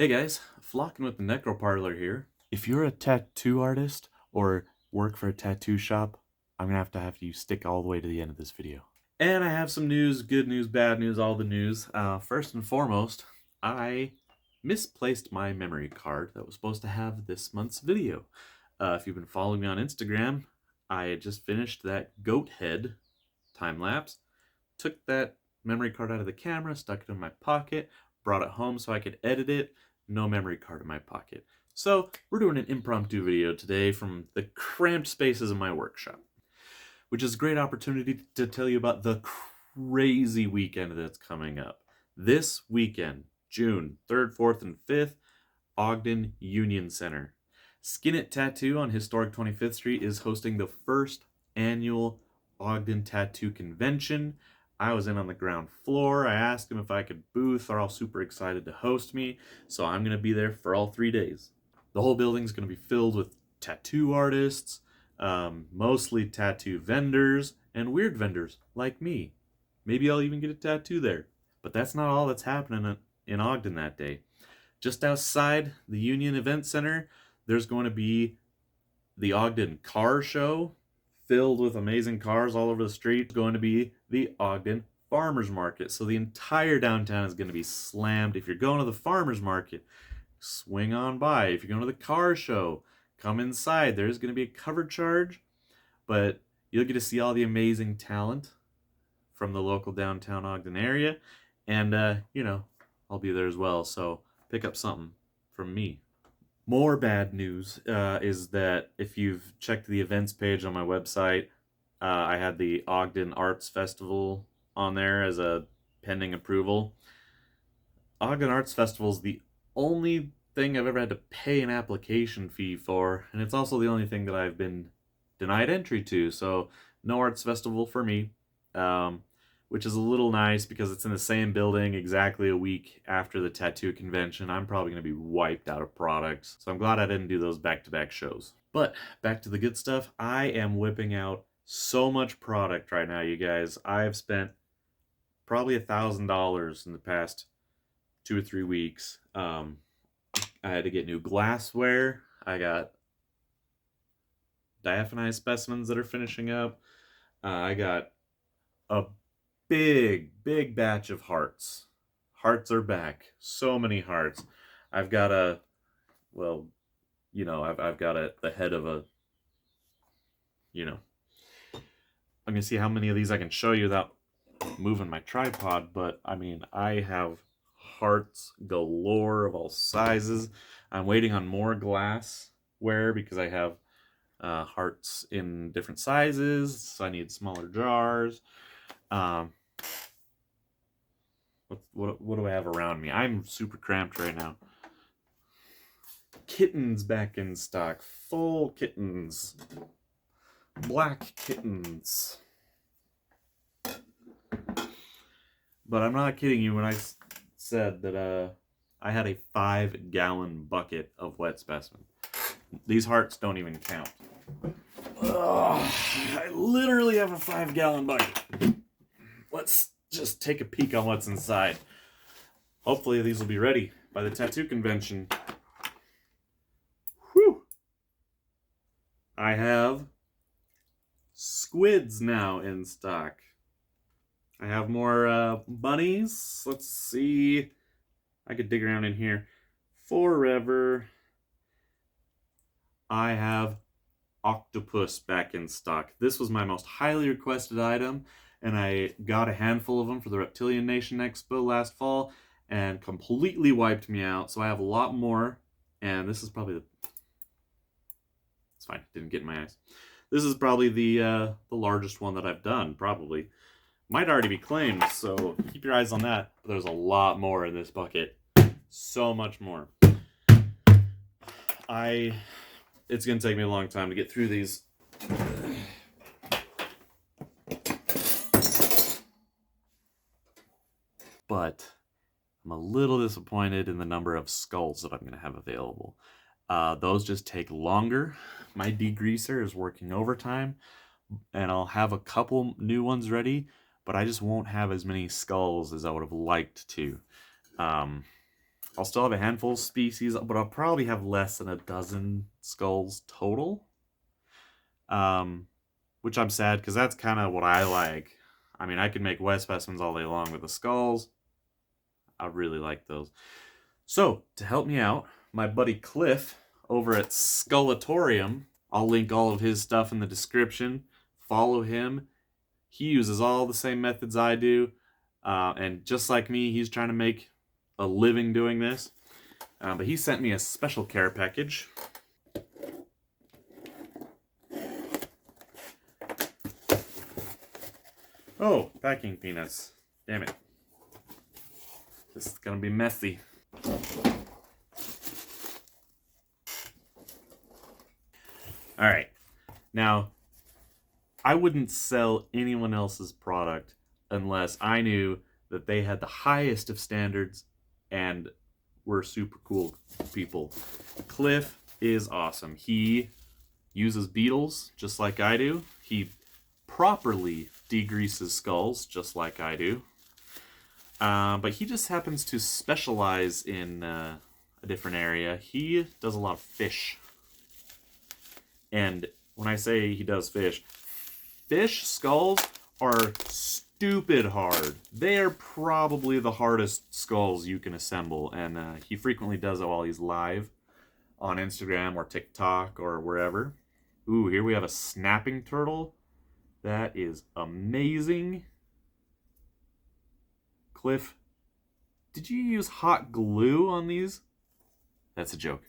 Hey guys, Flocking with the Necro Parlor here. If you're a tattoo artist or work for a tattoo shop, I'm gonna have you stick all the way to the end of this video. And I have some news, good news, bad news, all the news. First and foremost, I misplaced my memory card that was supposed to have this month's video. If you've been following me on Instagram, I had just finished that goat head time lapse, took that memory card out of the camera, stuck it in my pocket, brought it home so I could edit it. No memory card in my pocket. So we're doing an impromptu video today from the cramped spaces of my workshop, which is a great opportunity to tell you about the crazy weekend that's coming up. This weekend, June 3rd, 4th, and 5th, Ogden Union Center. Skin It Tattoo on historic 25th Street is hosting the first annual Ogden Tattoo Convention. I was in on the ground floor. I asked them if I could booth. They're all super excited to host me, so I'm going to be there for all 3 days. The whole building's going to be filled with tattoo artists, mostly tattoo vendors, and weird vendors like me. Maybe I'll even get a tattoo there. But that's not all that's happening in Ogden that day. Just outside the Union Event Center, there's going to be the Ogden Car Show, filled with amazing cars all over the street. It's going to be the Ogden Farmers Market. So the entire downtown is going to be slammed. If you're going to the Farmers Market, swing on by. If you're going to the car show, come inside. There's going to be a cover charge, but you'll get to see all the amazing talent from the local downtown Ogden area. And, I'll be there as well. So pick up something from me. More bad news is that if you've checked the events page on my website, I had the Ogden Arts Festival on there as a pending approval. Ogden Arts Festival is the only thing I've ever had to pay an application fee for, and it's also the only thing that I've been denied entry to, so no Arts Festival for me. Which is a little nice because it's in the same building exactly a week after the tattoo convention. I'm probably going to be wiped out of products, so I'm glad I didn't do those back-to-back shows. But back to the good stuff. I am whipping out so much product right now, you guys. I've spent probably $1,000 in the past 2 or 3 weeks. I had to get new glassware. I got diaphanized specimens that are finishing up. I got a big batch of hearts. Hearts are back. So many hearts. I've got I've got the head of a, I'm gonna see how many of these I can show you without moving my tripod, but I mean, I have hearts galore of all sizes. I'm waiting on more glassware because I have hearts in different sizes, so I need smaller jars. What do I have around me? I'm super cramped right now. Kittens back in stock. Full kittens. Black kittens. But I'm not kidding you when I said that I had a 5-gallon bucket of wet specimen. These hearts don't even count. I literally have a 5-gallon bucket. Let's just take a peek on what's inside. Hopefully these will be ready by the tattoo convention. Whew! I have squids now in stock. I have more bunnies. Let's see. I could dig around in here forever. I have octopus back in stock. This was my most highly requested item, and I got a handful of them for the Reptilian Nation Expo last fall and completely wiped me out. So I have a lot more, and this is probably it's fine, didn't get in my eyes. This is probably the largest one that I've done, probably. Might already be claimed, so keep your eyes on that. There's a lot more in this bucket. So much more. It's gonna take me a long time to get through these. But I'm a little disappointed in the number of skulls that I'm going to have available. Those just take longer. My degreaser is working overtime, and I'll have a couple new ones ready, but I just won't have as many skulls as I would have liked to. I'll still have a handful of species, but I'll probably have less than a dozen skulls total. Which I'm sad because that's kind of what I like. I mean, I could make wet specimens all day long with the skulls. I really like those. So, to help me out, my buddy Cliff over at Skeletorium, I'll link all of his stuff in the description. Follow him. He uses all the same methods I do. And just like me, he's trying to make a living doing this. But he sent me a special care package. Oh, packing peanuts. Damn it. This is gonna be messy. Alright. Now, I wouldn't sell anyone else's product unless I knew that they had the highest of standards and were super cool people. Cliff is awesome. He uses beetles just like I do. He properly degreases skulls just like I do. But he just happens to specialize in a different area. He does a lot of fish. And when I say he does fish skulls are stupid hard. They are probably the hardest skulls you can assemble. And he frequently does it while he's live on Instagram or TikTok or wherever. Ooh, here we have a snapping turtle. That is amazing. Cliff, did you use hot glue on these? That's a joke.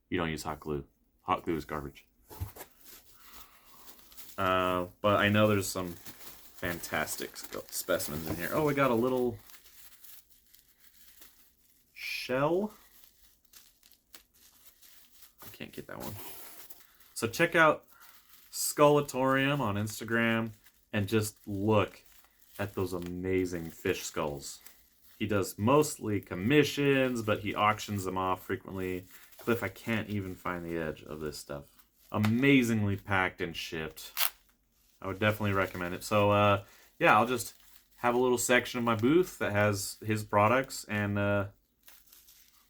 You don't use hot glue. Hot glue is garbage. But I know there's some fantastic specimens in here. Oh, we got a little shell. I can't get that one. So check out Skeletorium on Instagram and just look at those amazing fish skulls. He does mostly commissions, but he auctions them off frequently. Cliff, I can't even find the edge of this stuff. Amazingly packed and shipped. I would definitely recommend it. So, yeah, I'll just have a little section of my booth that has his products, and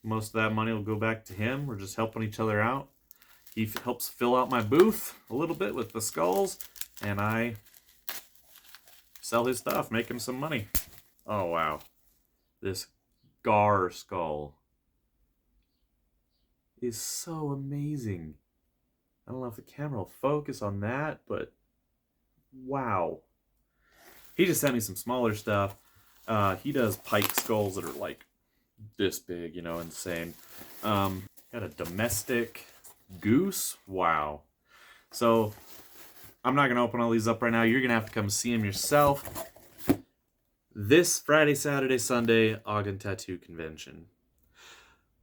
most of that money will go back to him. We're just helping each other out. He helps fill out my booth a little bit with the skulls, and I sell his stuff, make him some money. Oh, wow. This gar skull is so amazing. I don't know if the camera will focus on that, but wow. He just sent me some smaller stuff. He does pike skulls that are like this big, you know, insane. Got a domestic goose. Wow. So I'm not going to open all these up right now. You're going to have to come see them yourself. This Friday, Saturday, Sunday, Ogden Tattoo Convention.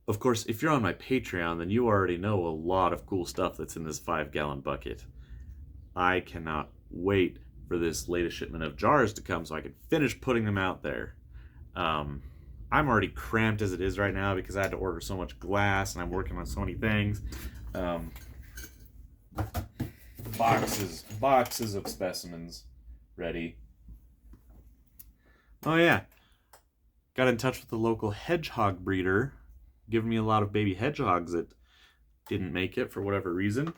Of course, if you're on my Patreon, then you already know a lot of cool stuff that's in this 5-gallon bucket. I cannot wait for this latest shipment of jars to come so I can finish putting them out there. I'm already cramped as it is right now because I had to order so much glass and I'm working on so many things. Boxes of specimens ready. Oh yeah, got in touch with the local hedgehog breeder, giving me a lot of baby hedgehogs that didn't make it for whatever reason.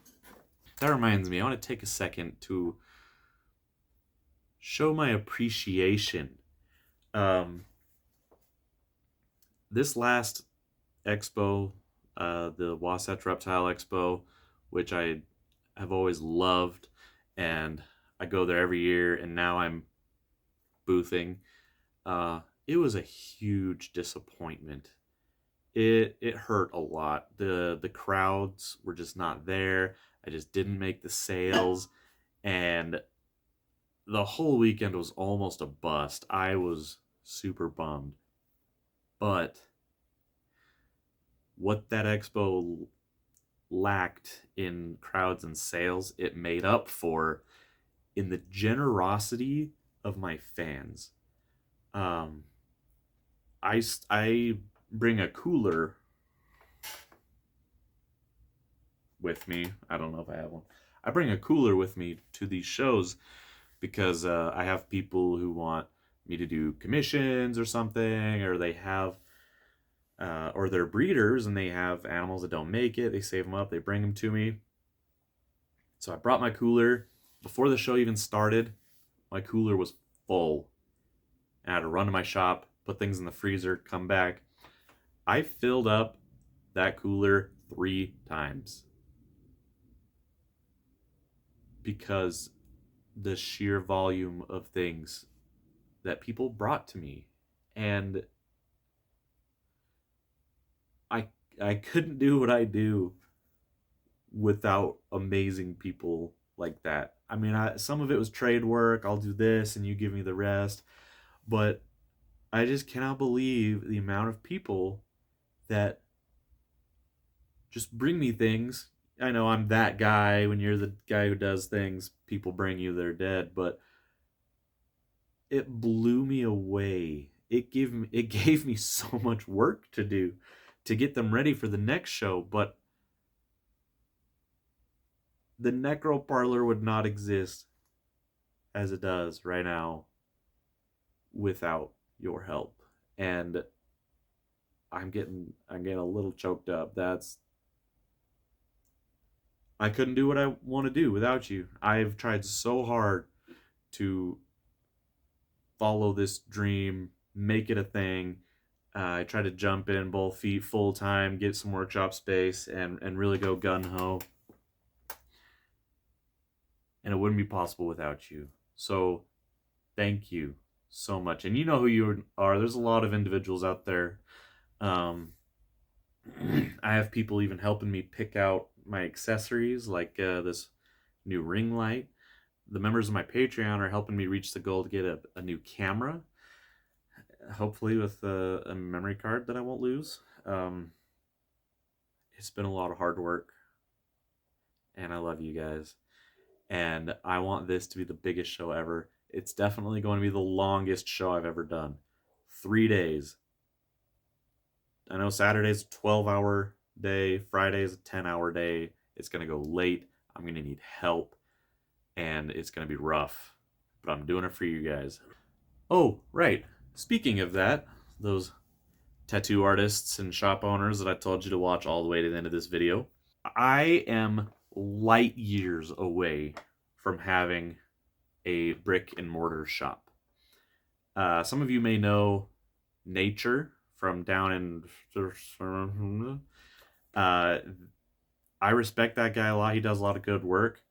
That reminds me, I want to take a second to show my appreciation. This last expo, the Wasatch Reptile Expo, which I have always loved, and I go there every year, and now I'm boothing. It was a huge disappointment. It hurt a lot. The crowds were just not there. I just didn't make the sales, and the whole weekend was almost a bust. I was super bummed. But what that expo lacked in crowds and sales, it made up for in the generosity of my fans. I bring a cooler with me. I don't know if I have one. I bring a cooler with me to these shows because I have people who want me to do commissions or something, or they have or they're breeders and they have animals that don't make it. They save them up, they bring them to me. So I brought my cooler. Before the show even started, my cooler was full. I had to run to my shop, put things in the freezer, come back. I filled up that cooler 3 times because the sheer volume of things that people brought to me. And I I couldn't do what I do without amazing people like that. I mean, some of it was trade work. I'll do this and you give me the rest. But I just cannot believe the amount of people that just bring me things. I know I'm that guy. When you're the guy who does things, people bring you they're dead, but it blew me away. It gave me so much work to do to get them ready for the next show, but the Necro Parlor would not exist as it does right now without your help. And I'm getting a little choked up. I couldn't do what I want to do without you. I've tried so hard to follow this dream, make it a thing. I try to jump in both feet full time, get some workshop space, and really go gun ho. And it wouldn't be possible without you. So thank you so much. And you know who you are. There's a lot of individuals out there. Um, I have people even helping me pick out my accessories, like this new ring light. The members of my Patreon are helping me reach the goal to get a new camera, hopefully with a memory card that I won't lose. It's been a lot of hard work, and I love you guys. And I want this to be the biggest show ever. It's definitely going to be the longest show I've ever done. 3 days. I know Saturday's a 12-hour day, Friday's a 10-hour day. It's going to go late. I'm going to need help, and it's going to be rough. But I'm doing it for you guys. Oh, right. Speaking of that, those tattoo artists and shop owners that I told you to watch all the way to the end of this video, I am light years away from having a brick and mortar shop. Some of you may know Nature from down in... I respect that guy a lot. He does a lot of good work.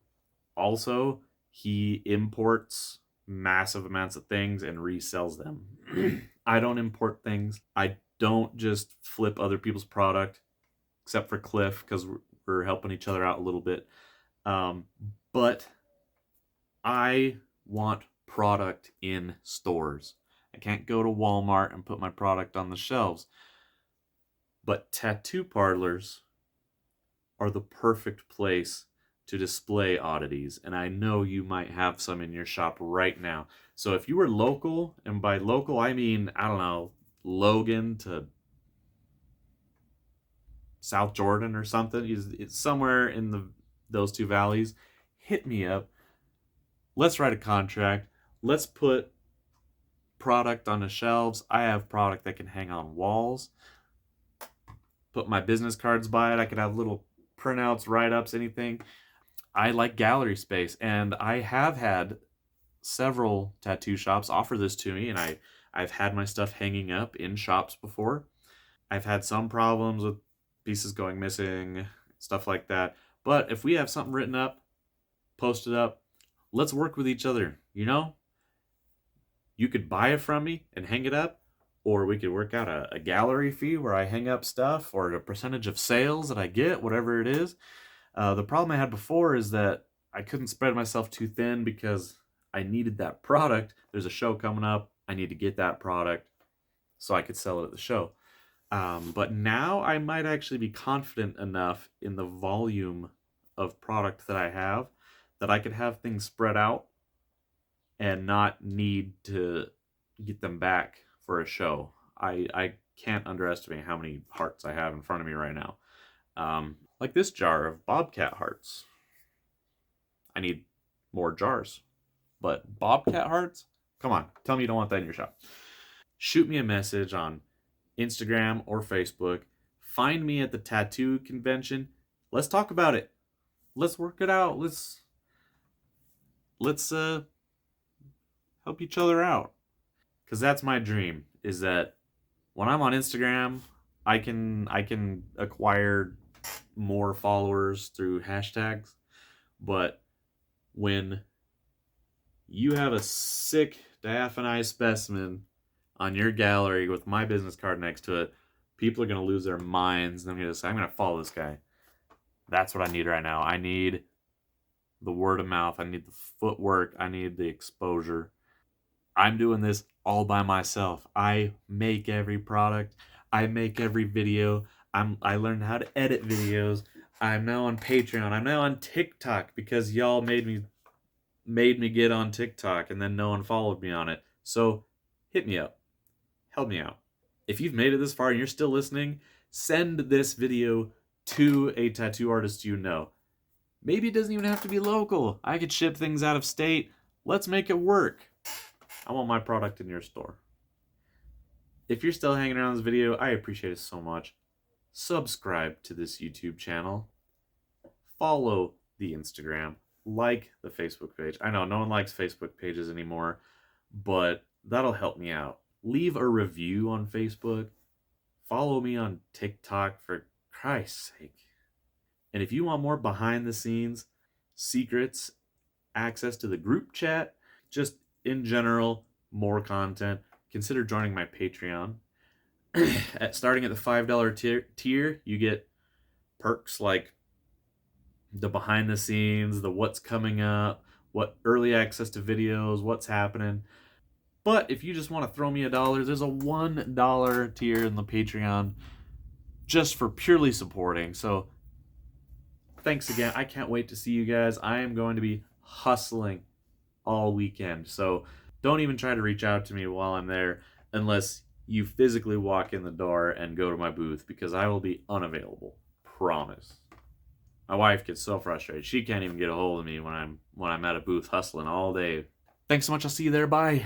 Also, he imports massive amounts of things and resells them. I don't import things. I don't just flip other people's product, except for Cliff, because we're helping each other out a little bit. But I want product in stores. I can't go to Walmart and put my product on the shelves. But tattoo parlors are the perfect place to display oddities, and I know you might have some in your shop right now. So if you were local, and by local I mean, I don't know, Logan to South Jordan or something, it's somewhere in those two valleys, hit me up. Let's write a contract. Let's put product on the shelves. I have product that can hang on walls. Put my business cards by it. I could have little printouts, write-ups, anything. I like gallery space, and I have had several tattoo shops offer this to me, and I've had my stuff hanging up in shops before. I've had some problems with pieces going missing, stuff like that. But if we have something written up, posted up, let's work with each other, you know? You could buy it from me and hang it up, or we could work out a gallery fee where I hang up stuff, or a percentage of sales that I get, whatever it is. The problem I had before is that I couldn't spread myself too thin because I needed that product. There's a show coming up. I need to get that product so I could sell it at the show. But now I might actually be confident enough in the volume of product that I have that I could have things spread out and not need to get them back for a show. I can't underestimate how many hearts I have in front of me right now. Like this jar of Bobcat hearts. I need more jars. But Bobcat hearts? Come on, tell me you don't want that in your shop. Shoot me a message on Instagram or Facebook. Find me at the tattoo convention. Let's talk about it. Let's work it out. Let's help each other out. Cause that's my dream. Is that when I'm on Instagram, I can acquire more followers through hashtags, but when you have a sick diaphanized specimen on your gallery with my business card next to it, people are going to lose their minds. And I'm going to say, I'm going to follow this guy. That's what I need right now. I need the word of mouth. I need the footwork. I need the exposure. I'm doing this all by myself. I make every product. I make every video. I learned how to edit videos. I'm now on Patreon. I'm now on TikTok because y'all made me get on TikTok and then no one followed me on it. So hit me up. Help me out. If you've made it this far and you're still listening, send this video to a tattoo artist you know. Maybe it doesn't even have to be local. I could ship things out of state. Let's make it work. I want my product in your store. If you're still hanging around this video, I appreciate it so much. Subscribe to this YouTube channel. Follow the Instagram. Like the Facebook page. I know no one likes Facebook pages anymore, but that'll help me out. Leave a review on Facebook. Follow me on TikTok, for Christ's sake. And if you want more behind the scenes, secrets, access to the group chat, just in general, more content, consider joining my Patreon. Starting at the $5 tier, you get perks like the behind the scenes, the what's coming up, what early access to videos, what's happening. But if you just want to throw me $1, there's a $1 tier in the Patreon just for purely supporting. So thanks again. I can't wait to see you guys. I am going to be hustling all weekend. So don't even try to reach out to me while I'm there unless you physically walk in the door and go to my booth, because I will be unavailable. Promise. My wife gets so frustrated. She can't even get a hold of me when I'm at a booth hustling all day. Thanks so much. I'll see you there. Bye.